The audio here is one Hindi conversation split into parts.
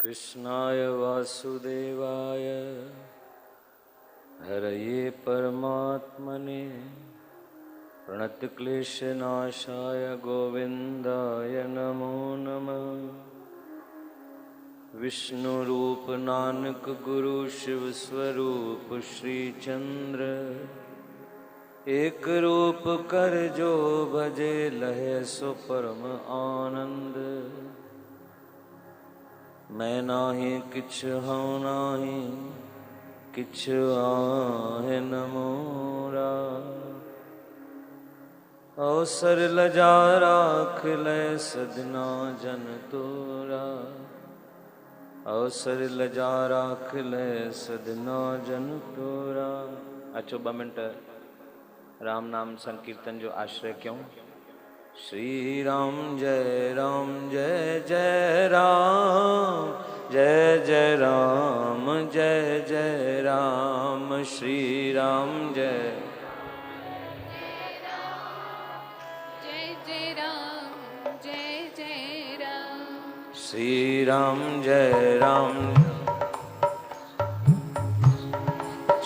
कृष्णाय वासुदेवाय हरये परमात्मने प्रणतक्लेशनाशाय गोविन्दाय नमो नमः। विष्णुरूप नानक गुरु शिव स्वरूप श्री चंद्र, एक रूप कर जो भजे लहे सो परम आनंद। मैं नाही किछ हूँ नाही किछ आहे न मोरा। अवसर लजा राख ले सदना जन तोरा। अवसर लजा राख ले सदना जन तोरा। अचो 2 मिनट राम नाम संकीर्तन जो आश्रय क्यों। श्री राम जय जय राम, जय जय राम जय जय राम। श्री राम जय जय जय राम, जय जय राम। श्री राम जय राम,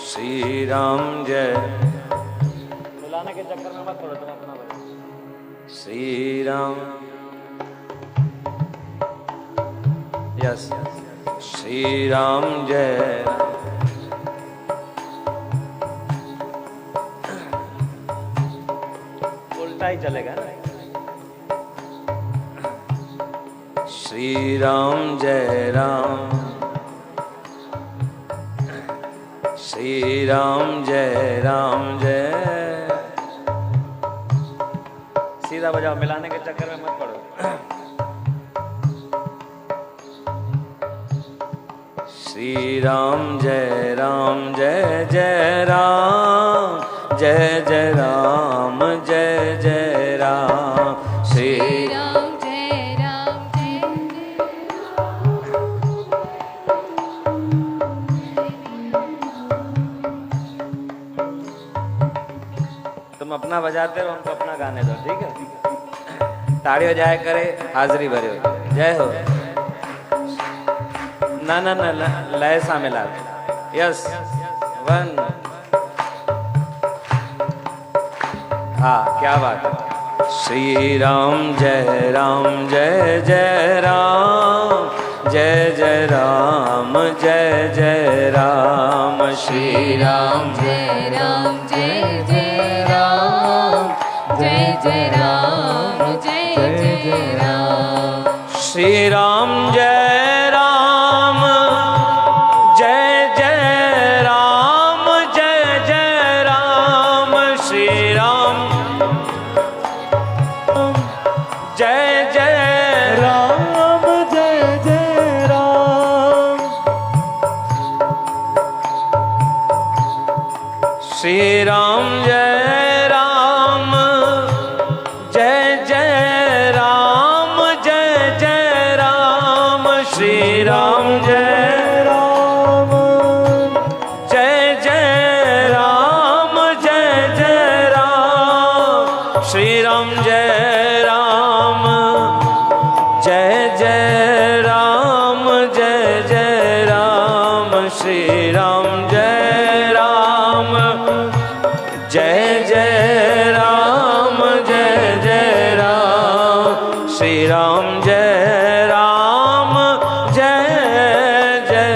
श्री राम जय। बुलाने के चक्कर में मत पड़ो, तुम अपना बोलो। श्री राम, यस, श्री राम जय। उल्टा ही चलेगा ना। श्री राम जय राम, श्री राम जय राम जय। सीधा बजाओ, मिलाने के चक्कर में मत पड़ो। श्री राम जय जय राम, जय जय राम जय जय राम। श्री राम जय राम, जय तुम अपना बजाते हो, हमको अपना गाने दो, ठीक है। ताड़ी बजाए करे, हाजिरी भरे हो। जय हो। ना ना ना, लय सा मिला। यस 1। हाँ, क्या बात है। श्री राम जय जय राम, जय जय राम जय जय राम। श्री राम जय राम, जय जय राम, जय जय राम, जय जय राम। श्री राम जय राम, जय जय राम जय जय राम। श्री राम जय जय राम, जय जय राम। श्री राम जय राम, जय जय राम जय जय राम। श्री राम जय राम, जय जय राम जय जय राम। श्री राम जय राम, जय जय राम जय जय राम। श्री राम जय राम, जय जय राम जय जय राम। श्री राम जय राम, जय जय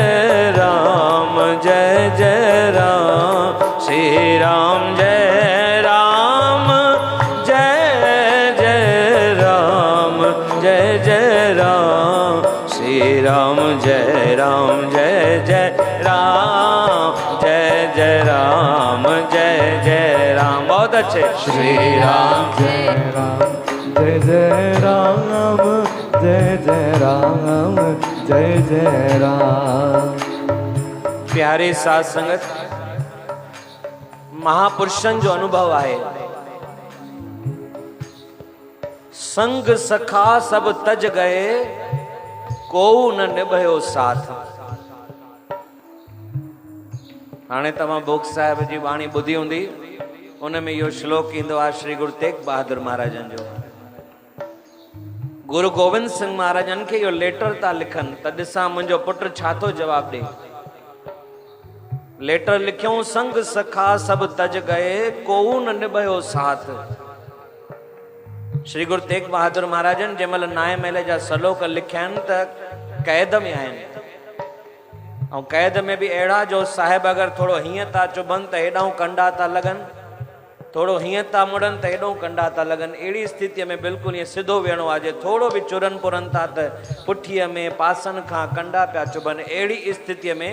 राम जय जय राम। श्री राम जय राम, जय जय राम जय जय राम। श्री राम जय जय राम, जय जय राम जय जय राम। बहुत अच्छे। श्री राम जय राम, जय जय राम, जय जय राम। प्यारे साथ संगत, महापुरुषन जो अनुभव आहे। संग सखा सब तज गए, को न निभयो साथ। हाणे तव्हां भोग साहिब जी वाणी ॿुधी हूंदी, उन में इहो श्लोक ईंदो आहे श्री गुरु तेग बहादुर महाराजन जो। गुरु गोविंद सिंह महाराजन खे इहो लेटर था लिखनि त ॾिसां मुंहिंजो पुटु छा थो जवाब ॾे। लेटर लिखियो, संग सखा सब तज गए, कोऊ न निभयो साथ। श्री गुरु तेग बहादुर महाराजन जंहिंमहिल नाए मेले जा सलोक लिखिया आहिनि त क़ैद में आहिनि, ऐं क़ैद में बि अहिड़ा जो साहिब अगरि थोरो हीअं था चुभनि त हेॾां कंडा था लॻनि, थोरो हीअं था मुड़नि त हेॾो कंडा था लॻनि। अहिड़ी स्थितीअ में बिल्कुलु ईअं सिधो वेहणो आहे, जे थोरो बि चुरनि पुरनि था त पुठीअ में पासनि खां कंडा पिया चुभनि। अहिड़ी स्थितीअ में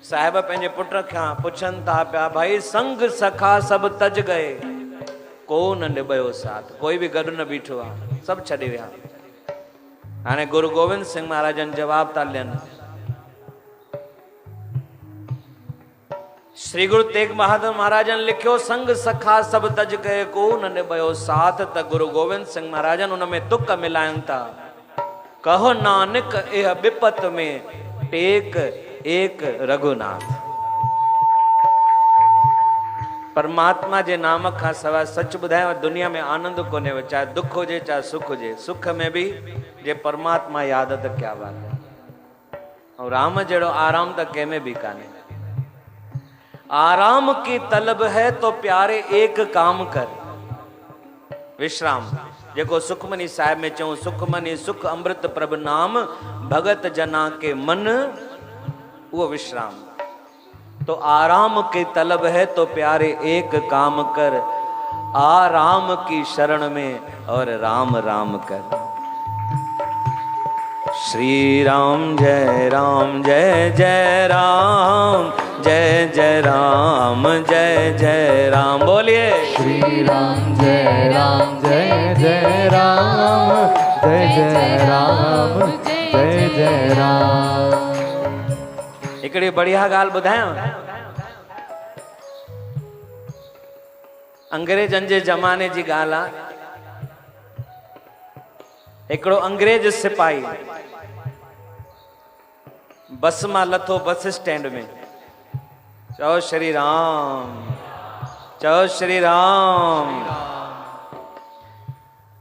साहिब पंहिंजे पुट खां पुछनि था पिया, भाई संग सखा सभु तज गए, को न निभयो साथ। कोई बि गॾु न बीठो आहे, सभु छॾे विया। हाणे गुरु गोविंद सिंह महाराजन जवाब था ॾियनि। श्री गुरु तेग बहादुर महाराजन लिखियो, संग सखा सब तज गए, को न निभयो साथ। त गुरु गोविंद सिंह महाराजन उन में तुक मिलाइनि था, कहो नानक एह विपत में टेक एक रघुनाथ। परमात्मा जे नाम खां सवाइ सच ॿुधायांव दुनिया में आनंद कोन्हे, चाहे दुख हुजे चाहे सुख हुजे। सुख में भी जे परमात्मा याद त क्या बात है। और राम जहिड़ो आराम त कंहिंमें भी कान्हे। आराम की तलब है तो प्यारे एक काम कर, विश्राम। जेको सुखमनी साहिब में चऊं, सुखमनी सुख अमृत प्रभ नाम, भगत जना के मन वो विश्राम। तो आराम की तलब है तो प्यारे एक काम कर, आराम की शरण में और राम राम कर। श्री राम जय राम जय जय राम, जय जय राम जय जय राम। बोलिए श्री राम जय राम जय जय राम, जय जय राम जय जय राम। हिकिड़ी बढ़िया ॻाल्हि ॿुधायांव। अंग्रेजनि जे ज़माने जी ॻाल्हि आहे। हिकिड़ो अंग्रेज सिपाही बस मां लथो, बस स्टैंड में। चओ श्री राम, चओ श्री राम।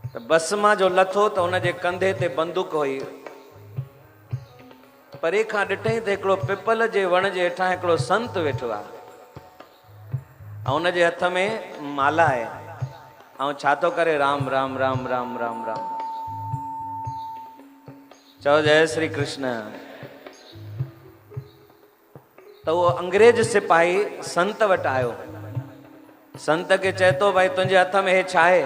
त बस मां जो लथो त हुनजे कंधे ते बंदूक हुई। परे खां ॾिठई त हिकिड़ो पिपल जे वण जे हेठां हिकिड़ो संत वेठो आहे, ऐं हुनजे हथ में माला आहे, ऐं छा थो करे, राम राम राम राम राम राम। चओ जय श्री कृष्ण। त उहो अंग्रेज सिपाही संत वटि आयो। संत खे चए थो, भाई तुंहिंजे हथ में हे छा आहे?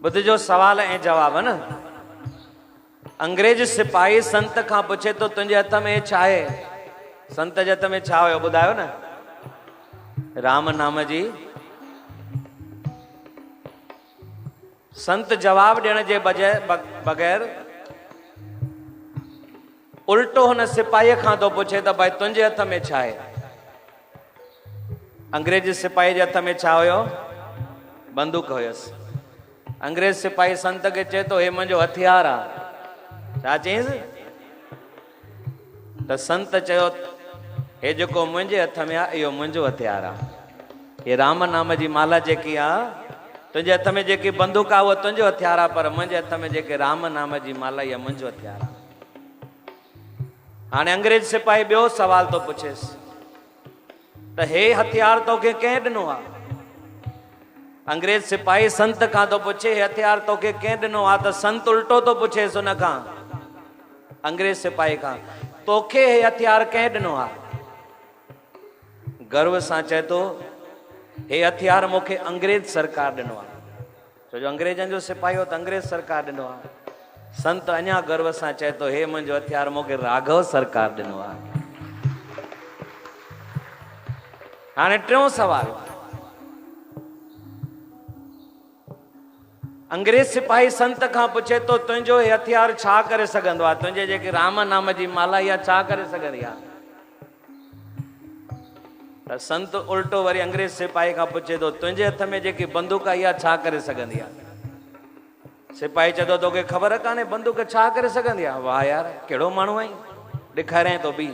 ॿुधिजो सवाल ऐं जवाब न। अंग्रेज सिपाही संत खां पुछे थो, तुंहिंजे हथ में हे छा आहे? संत जे हथ में छा हुयो ॿुधायो न? राम नाम जी। संत जवाब ॾियण जे बगैर उल्टो हुन सिपाहीअ खां थो पुछे त भाई तुंहिंजे हथ में छा आहे? अंग्रेज सिपाही जे हथ में छा हुयो? बंदूक हुयसि। अंग्रेज सिपाही संत खे चए थो, हे मुंहिंजो हथियार आहे। छा चईंसि? त संत चयो, हे जेको मुंहिंजे हथ में आहे इहो मुंहिंजो हथियार आहे। हे राम नाम जी माला जेकी आहे, तुंहिंजे हथ में जेकी बंदूक आहे उहो तुंहिंजो हथियार आहे, पर मुंहिंजे हथ में जेके राम नाम जी माला इहा मुंहिंजो हथियार आहे। हाणे अंग्रेज सिपाही ॿियो सवाल थो पुछेसि त हे हथियार तोखे कंहिं ॾिनो आहे? अंग्रेज सिपाही संत खां थो पुछे, हे हथियार तोखे कंहिं ॾिनो आहे? त संत उल्टो थो पुछेसि हुन खां, अंग्रेज सिपाही खां, तोखे हे हथियार कंहिं ॾिनो आहे? गर्व सां चए थो, हे हथियार मूंखे अंग्रेज सरकार ॾिनो आहे। छो जो अंग्रेजनि जो सिपाही हो त अंग्रेज सरकार ॾिनो आहे। संत अञा गर्व सां चए थो, हे मुंहिंजो हथियार मूंखे राघव सरकार ॾिनो आहे। हाणे टियों सवाल। अंग्रेज सिपाही संत खां पुछे थो, तुंहिंजो हे हथियार छा करे सघंदो आहे? तुंहिंजे जेके राम नाम जी माला इहा छा करे सघंदी आहे? त संत उल्टो वरी अंग्रेज सिपाही खां पुछे थो, तुंहिंजे हथ में जेकी बंदूक आहे इहा छा करे सघंदी आहे? सिपाही चए थो, तोखे ख़बर कान्हे बंदूक छा करे सघंदी आहे? वाह यार, कहिड़ो माण्हू आहीं, ॾेखारियां थो बि।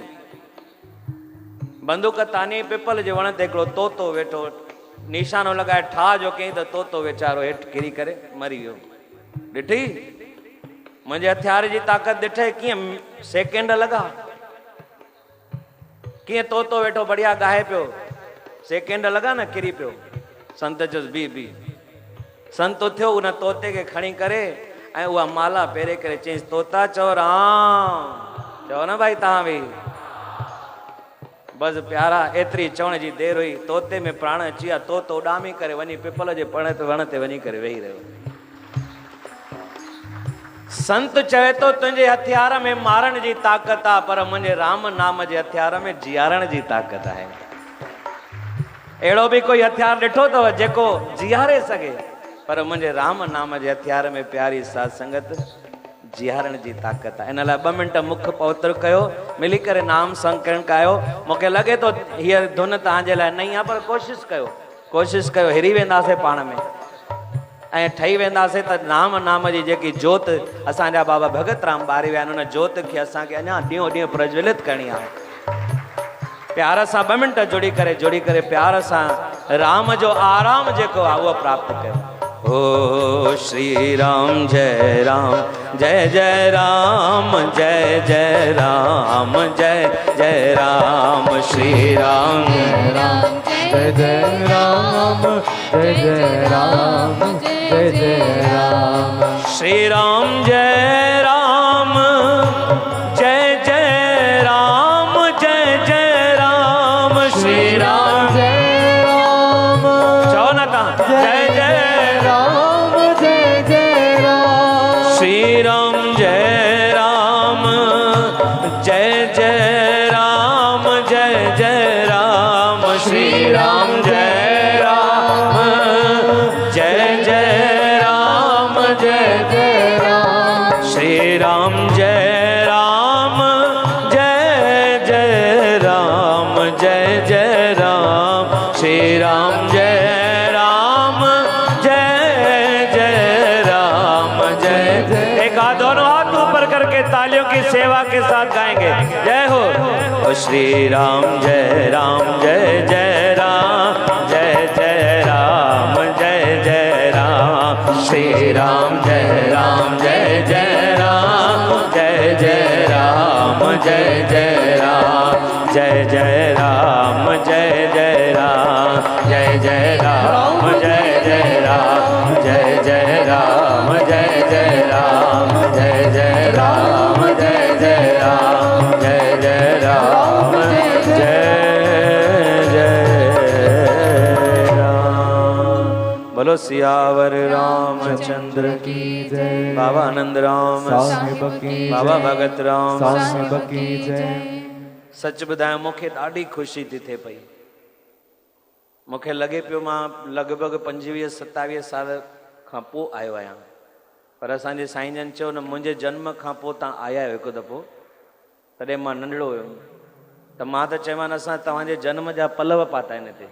बंदूक तानी पिपल जे वण ते हिकिड़ो तोतो वेठो निशानो लगाए ठा जो कई तो तोतो वेचारो हेठि किरी करे मरी वियो। ॾिठी मुंहिंजे हथियार जी ताक़त ॾिठे कीअं सेकेंड लॻा, कीअं तोतो वेठो बढ़िया ॻाए पियो, सेकेंड लॻा न किरी पियो। संत चयुसि बी बी। संत उथियो उन तोते खे खणी करे ऐं उहा माला पेरे करे चयईंसि तोता चओ राम, चओ न भाई तव्हां बि। बस प्यारा एतिरी चवण जी देरि हुई, तोते में प्राण अची विया। तोतो उॾामी करे वञी पिपल जे वण ते वञी करे वेही रहियो। संत चवे तो तुंहिंजे हथियार में मारण जी ताक़त आहे, पर मुंहिंजे राम नाम जे हथियार में जीआरण जी ताक़त आहे। अहिड़ो बि कोई हथियार ॾिठो अथव जेको जीआरे सघे, पर मुंहिंजे राम नाम जे हथियार में प्यारी साध संगत जीआरण जी ताक़त आहे। इन लाइ 2 मिंट मुख पवित्र कयो, मिली करे नाम संकीर्तन कयो। मूंखे लॻे थो हीअ धुन तव्हांजे लाइ नई आहे, पर कोशिशि कयो हिरी वेंदासीं पाण में ऐं ठही वेंदासीं त नाम जी जेकी जोत असांजा बाबा भगत राम ॿारी विया आहिनि, उन जोत खे असांखे अञा ॾींहों ॾींहुं प्रज्वलित करणी आहे। प्यार सां 2 मिंट जुड़ी करे प्यार सां राम जो आराम जेको आहे उहो प्राप्त कयो। ओ श्री राम जय राम जय जय राम जय जय राम जय जय राम श्री राम जय राम जय जय राम जय जय राम जय जय राम श्री राम जय राम जय जय राम जय जय राम श्री राम जय राम चो न तव्हां जय जय राम जय जय राम श्री राम जय राम जय जय राम जय जय राम श्री राम जय राम जय जय राम जय जय राम श्री राम जय राम जय जय राम जय जय राम श्री राम जय राम जय जय राम जय जय। एक हाथ दोनों हाथ ऊपर करके तालियों की सेवा के साथ गाएंगे जय हो। श्री राम जय जय राम जय जय राम जय जय राम श्री राम जय जय राम जय जय राम जय जय राम जय जय राम जय जय राम जय जय राम जय जय राम जय जय राम जय जय राम जय जय राम जय जय राम जय जय राम जय जय राम। बोलो सियावर रामचंद्र की जय बाबा आनंद राम साहिब की बाबा भगत राम साहिब की जय। सच ॿुधायां मूंखे ॾाढी ख़ुशी थी थिए पई। मूंखे लॻे पियो मां लॻभॻि 25-27 साल खां पोइ आयो आहियां, पर असांजे साईं जन चयो न मुंहिंजे जन्म खां पोइ तव्हां आया आहियो हिकु दफ़ो, तॾहिं मां नंढड़ो हुयुमि त मां त चयोमांनि असां तव्हांजे जन्म जा पलव पाता आहिनि हिते।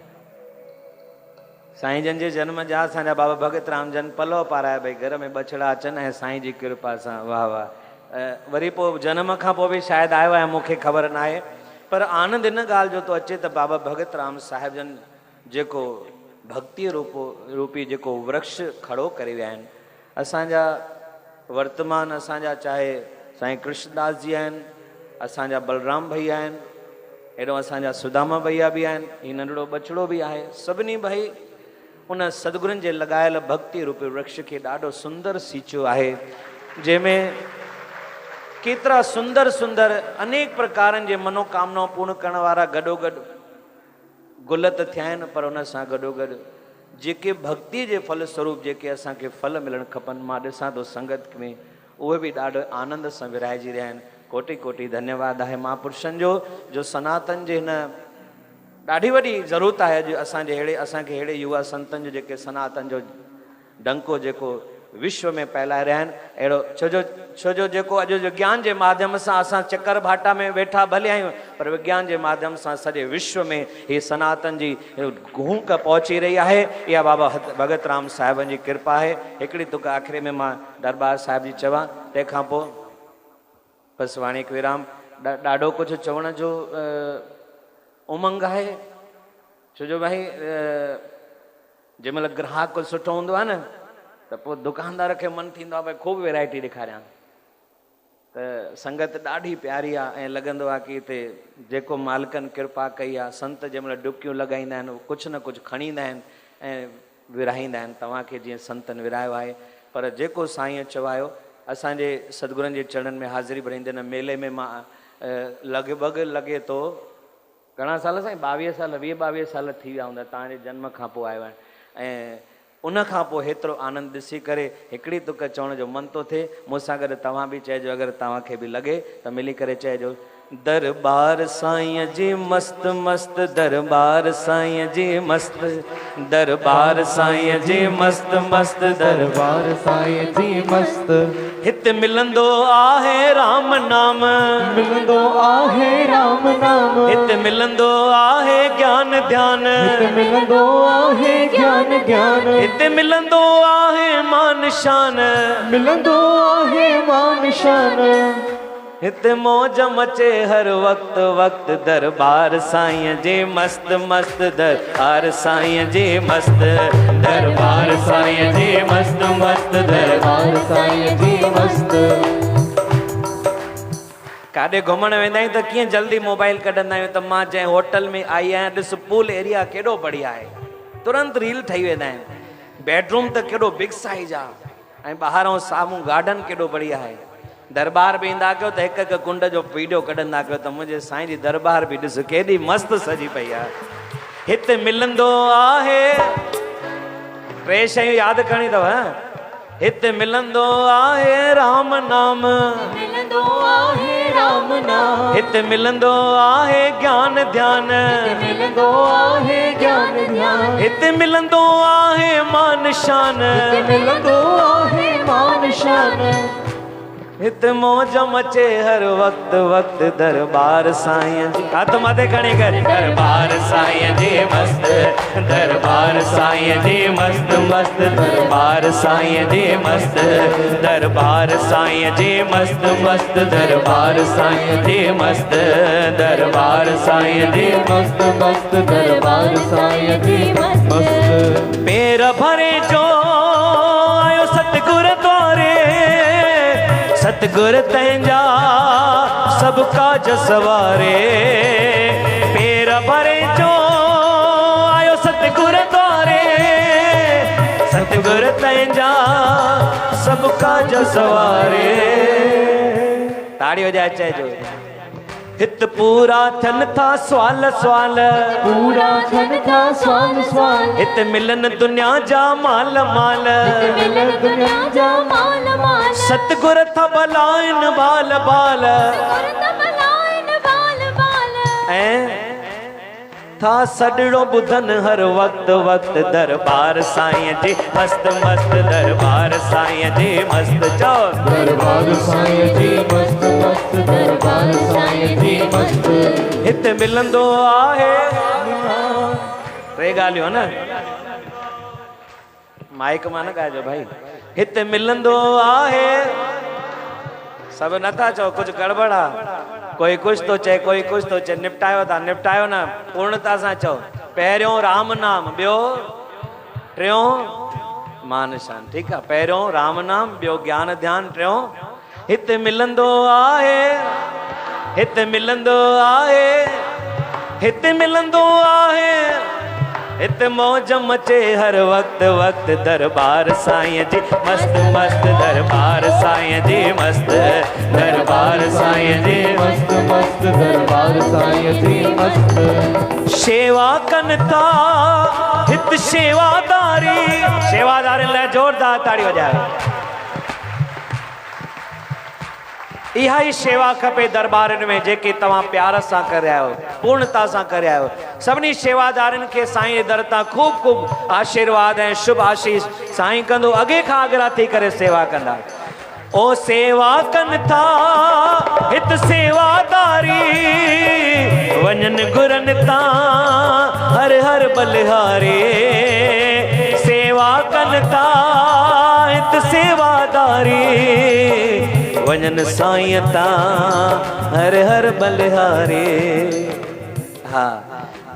साईं जन जे जन्म जा असांजा बाबा भगत राम जन पलव पाराया भई घर में बछड़ा अचनि ऐं साईं जी कृपा सां वाह वाह। वरी पोइ जन्म खां पोइ बि शायदि आयो आहे, मूंखे ख़बर न आहे, पर आनंद इन ॻाल्हि जो थो अचे त बाबा भगत राम साहिब जन जेको भक्ति रूपी जेको वृक्ष खड़ो करे विया आहिनि, असांजा वर्तमान असांजा चाहे साईं कृष्णदास जी आहिनि, असांजा बलराम भैया आहिनि, अहिड़ो असांजा सुदामा भैया बि आहिनि, हीउ नंढड़ो बछड़ो बि आहे। सभिनी भाई उन सदगुरुनि जे लॻायल भक्ति रूपी वृक्ष खे ॾाढो सुंदर सींचियो आहे, जंहिंमें केतिरा सुंदर सुंदर अनेक प्रकारनि जे मनोकामनाऊं पूर्ण करण वारा गॾोगॾु गुल त थिया आहिनि, पर उन सां गॾोगॾु जेके भक्ति जे फल स्वरूप जेके असांखे फल मिलणु खपनि, मां ॾिसां थो संगत में उहे बि ॾाढो आनंद सां विराइजी रहिया आहिनि। कोटि कोटि धन्यवाद आहे महापुरुषनि जो सनातन जे हिन ॾाढी वॾी ज़रूरत आहे अॼु असांखे अहिड़े युवा संतनि जो जेके सनातन जो डंको जेको विश्व में फैलाए रहिया आहिनि। अहिड़ो छोजो जेको अॼु विज्ञान जे माध्यम सां असां चकर भाटा में वेठा भले आहियूं, पर विज्ञान जे माध्यम सां सॼे विश्व में हीअ सनातन जी गूंक पहुची रही आहे। इहा बाबा भगत राम साहिबनि जी कृपा आहे। हिकिड़ी तुक आख़िरी में मां दरबार साहिब जी चवां, तंहिंखां पोइ बसि वाणी विराम। ॾाढो कुझु चवण जो उमंग आहे, छोजो भाई जंहिंमहिल ग्राहक सुठो हूंदो आहे न त पोइ दुकानदार खे मन थींदो आहे भई ख़ूब वैरायटी ॾेखारियां। त संगत ॾाढी प्यारी आहे ऐं लॻंदो आहे की हिते जेको मालिकनि कृपा कई आहे, संत जंहिंमहिल डुकियूं लॻाईंदा आहिनि कुझु न कुझु खणी ईंदा आहिनि ऐं विराईंदा आहिनि तव्हांखे जीअं संतनि विरायो आहे। पर जेको साईं चवायो असांजे सतगुरनि जे चरणनि में हाज़िरी भराईंदे हिन मेले में मां लॻभॻि लॻे थो घणा साल साईं 22 साल 22 साल थी विया हूंदा तव्हांजे जन्म खां पोइ आयो आहियां ऐं उन खां पोइ हेतिरो आनंद ॾिसी करे हिकिड़ी तुक चवण जो मन थो थिए। मूंसां गॾु तव्हां बि चइजो, अगरि तव्हांखे बि लॻे त मिली करे चइजो, दरबार साईं जी मस्त मस्त, दरबार साईं जी मस्त, दरबार साईं जी मस्त मस्त, दरबार साईं जी मस्त। हिते मिलंदो आहे राम नाम, मिलंदो आहे राम नाम, हिते मिलंदो आहे ज्ञान ध्यान, हिते मिलंदो आहे ज्ञान ध्यान, हिते मिलंदो आहे मान शान, मिलंदो आहे मान शान। हिते मौज मचे हर वक्त वक्त, दरबार साईं जी मस्त मस्त, दरबार साईं जी मस्त, दरबार साईं जी मस्त मस्त, दरबार साईं जी मस्त। काॾे घुमण वेंदा आहियूं त कीअं जल्दी मोबाइल कढंदा आहियूं त मां जंहिं होटल में आई आहियां ॾिस पूल एरिया केॾो बढ़िया आहे, तुरंत रील ठही वेंदा आहिनि। बेडरूम त केॾो बिग साइज आहे ऐं ॿाहिरां साम्हूं गार्डन केॾो बढ़िया आहे। दरबार बि ईंदा कयो त हिकु हिकु कुंड जो वीडियो कढंदा कयो त मुंहिंजे साईं जी दरबार बि ॾिस केॾी मस्तु सजी पई आहे। हिते मिलंदो आहे, टे शयूं यादि करणी अथव, हिते मिलंदो आहे राम नाम, मिलंदो आहे राम नाम, हिते मिलंदो आहे ज्ञान ध्यान, मिलंदो आहे ज्ञान ध्यान, हिते मिलंदो आहे मान शान, मिलंदो आहे मान शान। हिते मौज मचे हर वक्त वक्त, दरबार साईं जी हथ मथे खणी कर, दरबार साईं जी मस्त, दरबार साईं जी मस्त मस्त, दरबार साईं जी मस्त, दरबार साईं जी मस्त मस्त, दरबार साईं जी मस्त, दरबार साईं जी मस्त मस्त, दरबार साईं जी मस्त। पेर भरे जो आयो सतगुर द्वारे, सतगुर तंहिंजा सब काज सवारे, पेर भरे जो आयो सतगुर द्वारे, सतगुर तंहिंजा सब काज सवारे। ताड़ी वजाए चइजो, हित पूरा थियनि था सवाल सवाल, पूरा थियनि था सवाल सवाल, हिते मिलन दुनिया जा माल माल, मिलन दुनिया जा माल माल, सतगुर था भलाइन बाल बाल, तमलाइन बाल बाल, ऐं था सॾड़ो ॿुधनि हर वक्त वक्त, दरबार साईं जी मस्त मस्त, दरबार साईं जी मस्त। चओ दरबार साईं जी मस्त मस्त, दरबार साईं जी मस्त। हिते मिलंदो आहे, टे ॻाल्हियूं न माइक मां न ॻाइजो भाई, हिते मिलंदो आहे, सभु नथा चओ कुझु गड़बड़ आहे, कोई कुछ तो चए कोई कुछ तो चए, निपटायो था निपटायो न पूर्णता सां चओ। पहिरियों राम नाम, ॿियो टियों मान शान, ठीकु आहे। पहिरियों राम नाम, ॿियो ज्ञान ध्यान, टियों हिते मिलंदो आहे, हिते मिलंदो आहे, हिते मिलंदो आहे, हिते मौज मचे हर वक्त वक्त, दरबार साईं जी मस्त मस्त, दरबार साईं जी मस्त, दरबार साईं जी मस्त मस्त, दरबार साईं जी मस्त। शेवा कनि था हित शेवादारी, शेवादारनि लाइ ज़ोरदार ताड़ी वॼायो। इहा ई शेवा खपे दरबारनि में जेके तव्हां प्यार सां करे आहियो, पूर्णता सां करे आहियो। सभिनी शेवादारनि खे साईं जे दर तां ख़ूब ख़ूब आशीर्वाद ऐं शुभ आशीष साईं कंदो, अॻे खां अॻिरा थी करे सेवा कंदा। ओ सेवा कनि था हित सेवादारी, वञनि घुरनि तां हर हर बलिहारी, सेवा कनि था हित सेवादारी, वञनि साईं तां हर हर बलिहारी। हा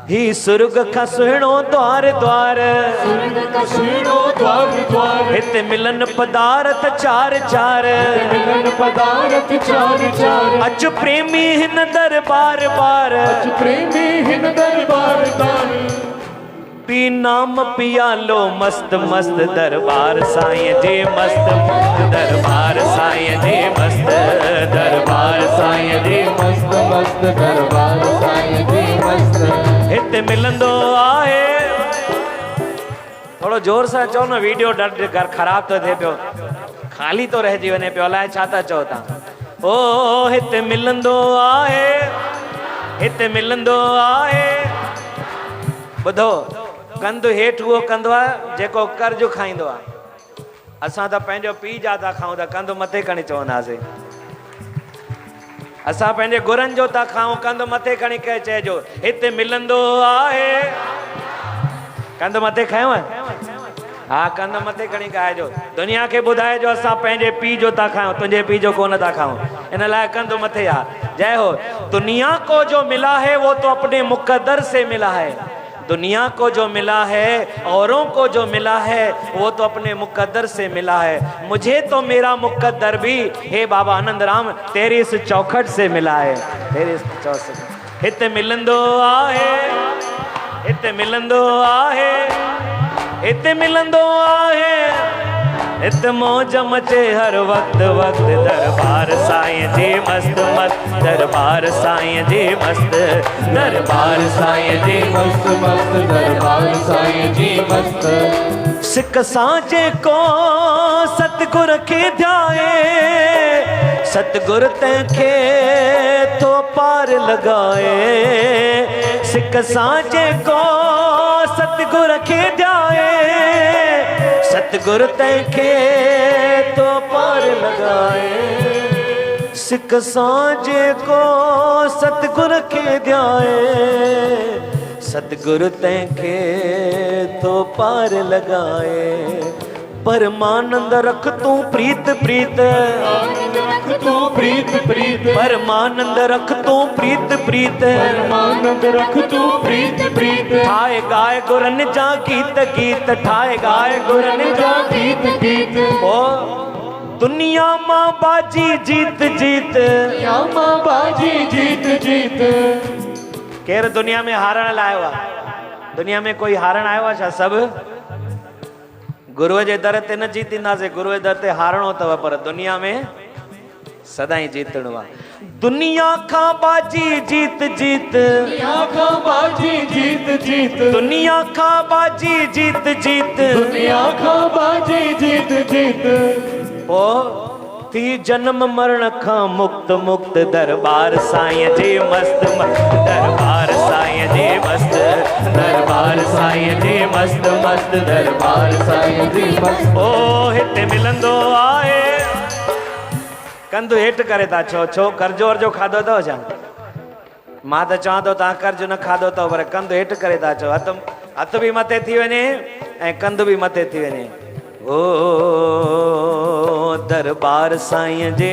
ही सुर्ग का सुहिणो द्वार द्वार, सुर्ग का सुहिणो द्वार द्वार, हिते मिलन पदार्थ चार चार, मिलन पदार्थ चार चार, अच प्रेमी हिन दरबार बार, अच प्रेमी हिन दरबार बार, पी नाम पियालो मस्त मस्त दरबार साईं जे मस्त दरबार साईं जे मस्त दरबार साईं जे मस्त मस्त दरबार साईं जी मस्त, हिते मिलंदो आहे। थोड़ो जोर सां चओ न, वीडियो घर ख़राब तो थिए पियो, खाली तो रहिजी वञे पियो, अलाए छा था चओ तव्हां। ओ हिते मिलंदो आहे, हिते मिलंदो आहे। ॿुधो, कंधु हेठि उहो कंदो आहे जेको कर्ज खाईंदो आहे। असां त पंहिंजो पीउ जा था खाऊं त कंधु मथे खणी चवंदासीं, असां पंहिंजे गुरनि जो था खाऊं कंधु मथे खणी कंहिं चइजो हिते मिलंदो आहे। कंधु मथे खयो आहे? हा, कंधु मथे खणी ॻाइजो, दुनिया खे ॿुधाइजो असां पंहिंजे पीउ जो था खाऊं, तुंहिंजे पीउ जो कोन था खाऊं, इन लाइ कंधु मथे आहे। जय हो। दुनिया को जो मिला है वो तो अपने मुक़द्दर से मिला है, दुनिया को जो मिला है औरों को जो मिला है वो तो अपने मुक़द्दर से मिला है, मुझे तो मेरा मुक़द्दर भी हे बाबा आनंद राम तेरी इस चौखट से मिला है, तेरी इस चौखट। हिते मिलंदो आहे, हिते मिलंदो आहे, हिते मिलंदो आहे, हिते मौज मचे हर वक्त वक्त दरबार साईं जी मस्त मस्त दरबार साईं जी मस्त दरबार साईं जी मस्त मस्त दरबार साईं जी मस्त। सिक सांचे को सतगुर खे ध्याए, सतगुर तंहिंखे थो पार लॻाए, सिक सांचे को सतगुर खे ध्याए, सतगुर तंहिंखे तो पार लॻाए, सिक सांचे को सतगुर खे ध्याए, सतगुर तंहिंखे तो पार लॻाए। परमानंद रख तूं प्रीत प्रीत, रख तू प्रीत प्रीत, परमानंद रख तूं प्रीत प्रीत, परमानंद रख तू प्रीत प्रीत, ठाए गाए गुरन जा गीत गीत, ठाए गाए गुरन जा गीत गीत। ओ दुनिया मां बाजी जीत जीत, दुनिया मां बाजी जीत जीत। केर दुनिया में हारण लाइ आयो आहे? दुनिया में कोई हारण आयो आहे छा? सभु गुरुअ जे दर ते न जीतींदासीं, गुरुअ जे दर ते हारणो अथव, पर दुनिया में सदाई जीतणो आहे। दुनिया खां बाजी जीत जीत, दुनिया खां बाजी जीत जीत, दुनिया खां बाजी जीत जीत, दुनिया खां बाजी जीत जीत। ओ थी जन्म मरण खां मुक्त मुक्त दरबार साईं जी मस्त मस्त दरबार साईं जी मस्त दरबार साईं जी मस्त मस्त दरबार साईं जी मस्त। ओ हिते मिलंदो आहे। कंधु हेठि करे था छो? छो कर्जो वर्जो खाधो अथव छा? मां त चवां थो तव्हां कर्ज न खाधो अथव, पर कंधु हेठि करे था चओ, हथ बि मथे थी वञे ऐं कंधु बि मथे थी वञे। ओ दरबार साईं जे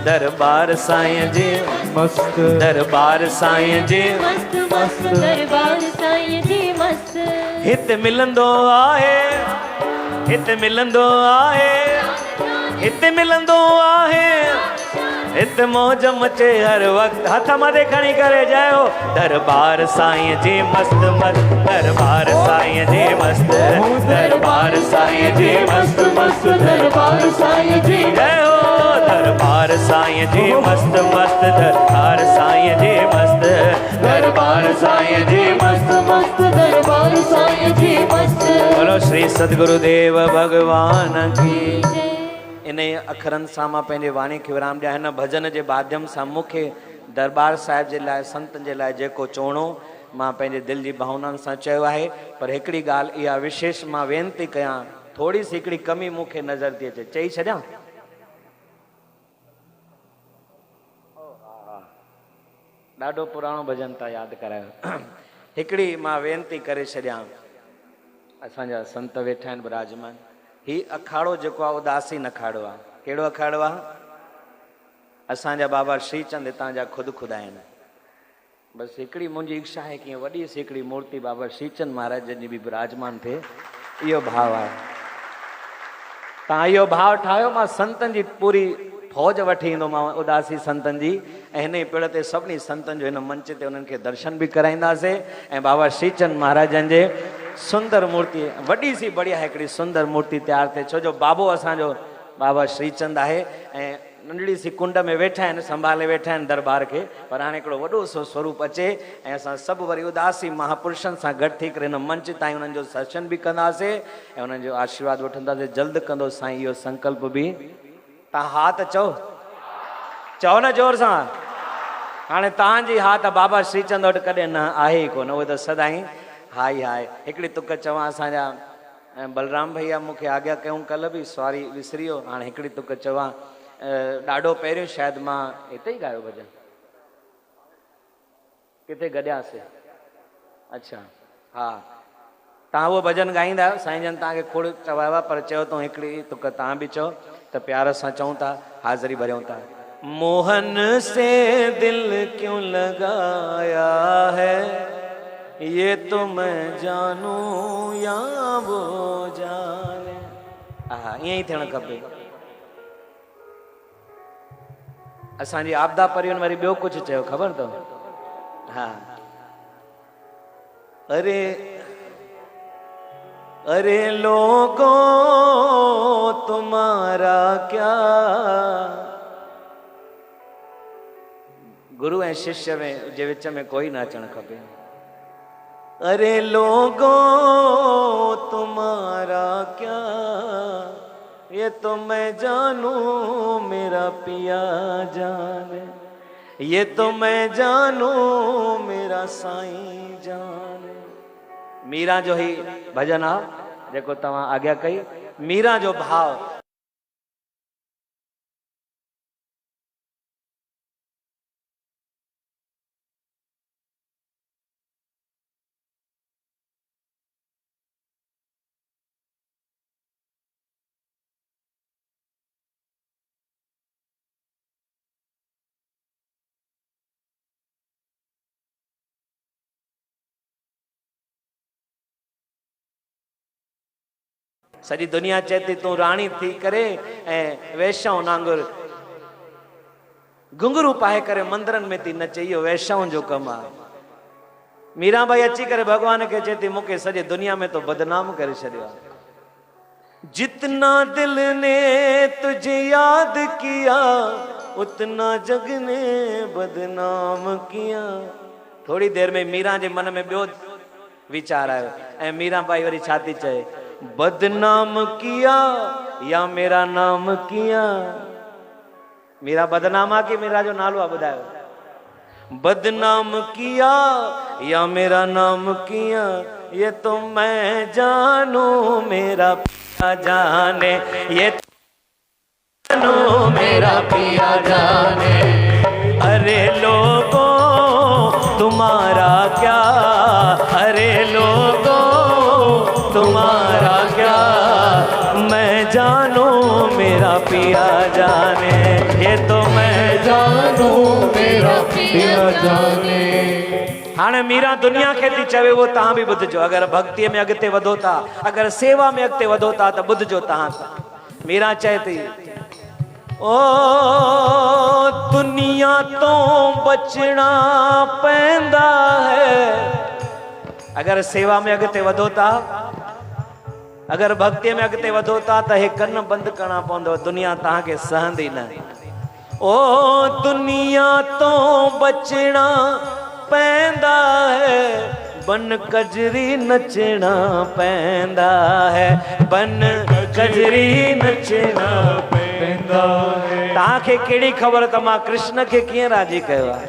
दरबार साईं जे मस्त, दरबार साईं जे मस्त मस्त दरबार साईं जी मस्त। हिते मिलंदो आहे, हिते मिलंदो आहे, हिते मिलंदो आहे, हिते मौज मचे हर वक्त। हथ मथे खणी करे जय हो। दरबार साईं जी मस्त मस्त दरबार साईं जी मस्त दरबार साईं जी मस्त मस्त दरबार साईं जी जय हो। दरबार साईं जी मस्त मस्त दरबार साईं जी मस्त दरबार साईं जी मस्त मस्त दरबार साईं जी मस्त। बोलो श्री सद्गुरुदेव भगवान की। इन अखरनि सां मां पंहिंजे वाणी खे विराम ॾियां। हिन भजन जे माध्यम सां मूंखे दरबार साहिब जे लाइ संतनि जे लाइ जेको चवणो मां पंहिंजे दिलि जी भावनाउनि सां चयो आहे। पर हिकिड़ी ॻाल्हि इहा विशेष मां वेनती कयां, थोरी सी हिकिड़ी कमी मूंखे नज़र थी अचे, चई छॾियां? ॾाढो पुराणो भजन था यादि करायो। हिकिड़ी मां वेनती करे छॾियां। असांजा संत वेठा आहिनि विराजमान। ही अखाड़ो जेको आहे उदासीन अखाड़ो आहे। कहिड़ो अखाड़ो आहे? असांजा बाबा श्रीचंद हितां जा ख़ुदि आहिनि। बस हिकिड़ी मुंहिंजी इच्छा है कि वॾी सी हिकिड़ी मूर्ति बाबा श्रीचंद महाराज जी भी विराजमान थिए, इहो भाव आहे। तव्हां इहो भाव ठाहियो, मां संतनि जी पूरी फौज वठी ईंदोमांव, उदासी संतनि जी, ऐं हिन ई पिड़ ते सभिनी संतनि जो हिन मंच ते उन्हनि खे दर्शन बि कराईंदासीं ऐं बाबा श्रीचंद महाराजनि जे सुंदर मूर्ति, वॾी सी बढ़िया हिकिड़ी सुंदर मूर्ति तयारु थिए। छो जो बाबो असांजो बाबा श्रीचंद आहे ऐं नंढड़ी सी कुंड में वेठा आहिनि, संभाले वेठा आहिनि दरबार खे, पर हाणे हिकिड़ो वॾो सो स्वरूप अचे ऐं असां सभु वरी उदासी महापुरुषनि सां गॾु थी करे हिन मंच ताईं उन्हनि जो दर्शन बि कंदासीं ऐं उन्हनि जो आशीर्वाद वठंदासीं। जल्द कंदो साईं इहो संकल्प बि। तव्हां हा त चओ न जोर सां। हाणे तव्हांजी हा त बाबा श्रीचंद वटि कॾहिं न आहे ई कोन, उहे त सदाईं हा ई आहे। हिकिड़ी तुक चवां, असांजा बलराम भैया मूंखे आज्ञा कयूं कल्ह बि, सॉरी विसरी वियो, हाणे हिकिड़ी तुक चवां। ॾाढो पहिरियों शायदि मां हिते ई ॻायो भॼन, किथे गॾियासीं? अच्छा हा, तव्हां उहो भॼन ॻाईंदा आहियो, साईं जन तव्हांखे खोड़ चवायो आहे, पर चयो अथऊं हिकिड़ी तुक तव्हां बि चओ त प्यार सां चऊं था, हाज़िरी भरियूं था। मोहन से दिल क्यों लगाया है, ये तो मैं जानूं या वो जाने। हा, ईअं ई थियणु खपे। असांजी आपदा परिवन वरी ॿियो कुझु चयो ख़बर अथव? हा, अरे लोगों तुम्हारा क्या, गुरु ऐं शिष्य में जे विच में कोई न अचणु खपे। अरे लोगों तुम्हारा क्या, ये तो मैं जानूं मेरा पिया जाने, ये तो मैं जानूं मेरा साईं जाने। मीरा जो ही भजन आहे जेको तव्हां आज्ञा कई, मीरा जो भाव। सॼी दुनिया चए थी तूं राणी थी करे ऐं वैष्णव नांगुर घुंघरू पाए करे मंदिरनि में थी नचे, इहो वैष्णव जो कमु आहे। मीराबाई अची करे भॻवान खे चए थी मूंखे सॼी दुनिया में तो बदनाम करे छॾियो आहे। जितना दिल ने तुझे याद किया उतना जग ने बदनाम किया। थोड़ी देर में मीरा जे मन में ॿियो वीचार आयो ऐं मीराबाई वरी छा थी चए, बदनाम किया या मेरा नाम किया। मीरा बदनाम आ कि मीरा जो नालो आहे ॿुधायो? बदनाम किया या मेरा नाम किया, ये तो मैं जानूं मेरा पिया जाने, ये तो जानूं मेरा पिया जाने। अरे लोगों तुम्हारा क्या, अरे लोगों तुम्हारा क्या, मैं जानूं मेरा पिया जाने, ये तो मैं जानूं मेरा पिया जाने। हाणे मीरा दुनिया खे थी चवे वो तव्हां बि ॿुधिजो, अगरि भक्तीअ में अॻिते वधो था, अगरि सेवा में अॻिते वधो था त ॿुधिजो तव्हां। मीरा चए थी ओ दुनिया तो बचना पैंदा है। अगर सेवा में अॻिते वधो था, अगर भक्ति में अॻिते वधो था त हे कन बंदि करणा पवंदव, दुनिया तव्हांखे सहंदी न। ओ दुनिया तो बचना पैंदा है, बन कजरी नचना पैंदा है, बन कजरी नचना पैंदा है। तव्हांखे कहिड़ी ख़बर त मां कृष्ण खे कीअं राज़ी कयो आहे?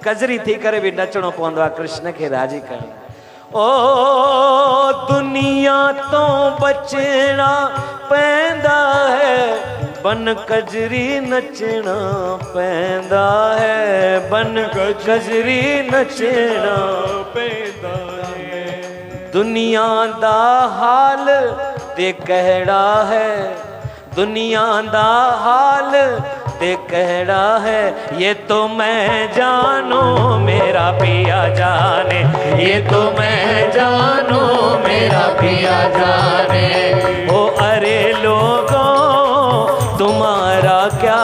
कजरी थी करे बि नचणो पवंदो आहे कृष्ण खे राज़ी करणु। ओ दुनिया तो बचना पैंदा है, बन कजरी नचना पैंदा है, बन कजरी नचना पैंदा है। दुनिया दा हाल ते कहड़ा है, दुनिया दा हाल ते कहड़ा है ये तो मैं जानू मेरा पिया जाने, ये तो मैं जानू मेरा पिया जाने। ओ अरे लोगों तुम्हारा क्या,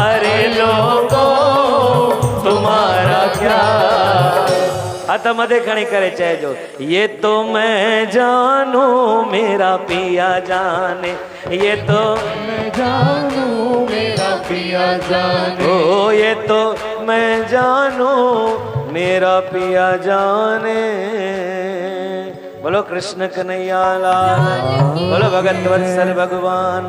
अरे लोगों तुम्हारा क्या। हथ मथे खणी करे चइजो ये तो मैं जानू मेरा पिया जाने, ये तो मैं जानू मेरा पिया जाने। ओ ये तो मैं जानू मेरा पिया जाने। बोलो कृष्ण कन्हैया लाल, बोलो भगत वत्सल भगवान।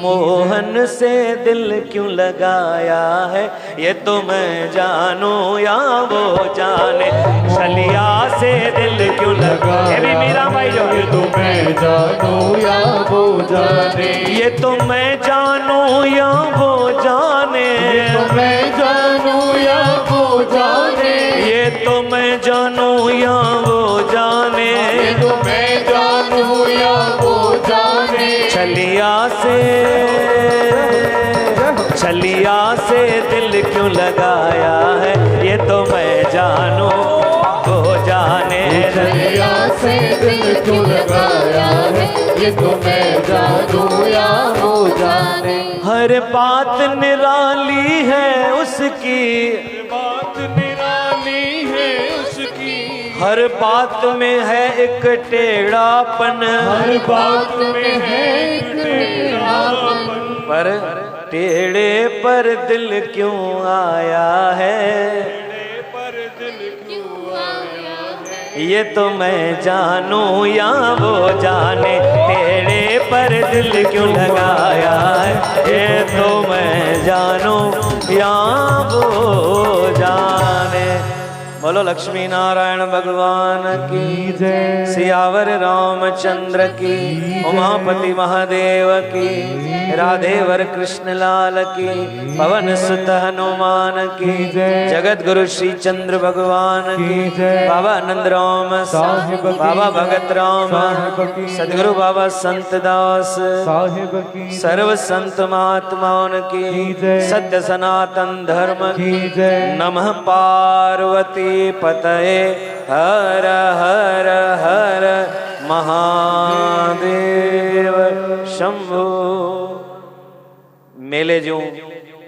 मोहन से दिल क्यों लगाया है ये तो मैं जानू या वो जाने। छलिया से दिल क्यों लगाया, ये भी मीरा भाई जो, ये तो मैं जानू या वो जाने। ये तो मैं जानू या वो जाने, ये तो मैं जानू या वो जाने। ये तो मैं जानू या वो जाने, ये तो मैं जानू या वो जाने। छलिया से, छलिया से दिल क्यों लगाया है ये तो मैं जानू वो जाने। छलिया से दिल क्यों लगाया है ये तो मैं जानू या वो जाने। हर बात निराली है उसकी, बात निराली है उसकी। हर बात में है एक टेढ़ापन, हर बात में है एक टेढ़ापन। पर टेढ़े पर दिल क्यों आया है, पर दिल क्यों आया है ये तो मैं जानू या वो जाने। टेढ़े पर दिल क्यों लगाया है ये तो मैं जानू या वो जाने। बोलो लक्ष्मी नारायण भगवान की जय। सियावर रामचंद्र की, उमापति महादेव की, राधे वर कृष्ण लाल की, पवन सुत हनुमान की जय। जगत गुरु श्री चंद्र भगवान की जय। बाबा आनंद राम साहिब की, बाबा भगत राम साहिब की, सदगुरु बाबा संत दास साहिब की, सर्व संत महात्माओं की जय। सत्य सनातन धर्म की जय। नमः पार्वती पतये हर हर हर महादेव शंभो। मेले जूं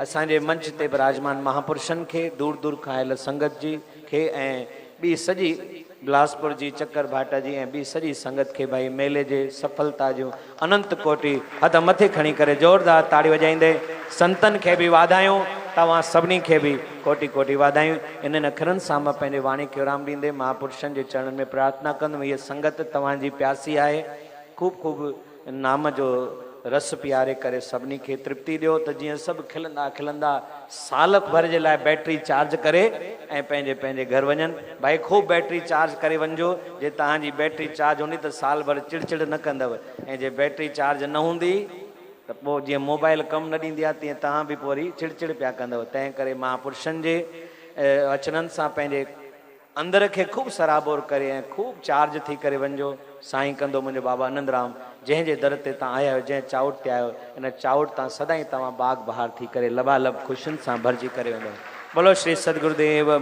असांजे मंच ते विराजमान महापुरुषनि खे, दूर दूर खां आयल संगत जी खे ऐं ॿी सॼी बिलासपुर जी चक्कर भाटा जी ऐं ॿी सॼी संगत खे भाई मेले जे सफलता जूं अनंत कोटि हथ मथे खणी करे ज़ोरदार ताड़ी वॼाईंदे संतनि खे बि वाधायूं, तव्हां सभिनी खे बि कोटि कोटि वाधायूं। इन्हनि अखरनि सां मां पंहिंजे वाणी खे विराम ॾींदे महापुरुषनि जे चरणनि में प्रार्थना कंदुमि हीअ संगत तव्हांजी प्यासी आहे, ख़ूब ख़ूब नाम जो रस पियारे करे सभिनी खे तृप्ति ॾियो त जीअं सभु खिलंदा खिलंदा साल भर जे लाइ बैटरी चार्ज करे ऐं पंहिंजे पंहिंजे घर वञनि। भाई ख़ूब बैटरी चार्ज करे वञिजो, जे तव्हांजी बैटरी चार्ज हूंदी त साल भर चिड़चिड़ न कंदव, ऐं जे बैटरी चार्ज न हूंदी त पोइ जीअं मोबाइल कमु न ॾींदी आहे तीअं तव्हां बि पोइ वरी चिड़चिड़ पिया कंदव। तंहिं करे महापुरुषनि जे अचननि सां पंहिंजे अंदर खे ख़ूब सराबोर करे ऐं ख़ूब चार्ज थी करे वञिजो। साईं कंदो मुंहिंजो बाबा आनंद राम, जंहिंजे दर ते तव्हां आया आहियो, जंहिं चाउट ते आहियो, इन चाउट तां सदाईं तव्हां बाग बहार थी करे लबालब ख़ुशियुनि सां भरिजी करे वञो। बोलो श्री सदगुरुदेव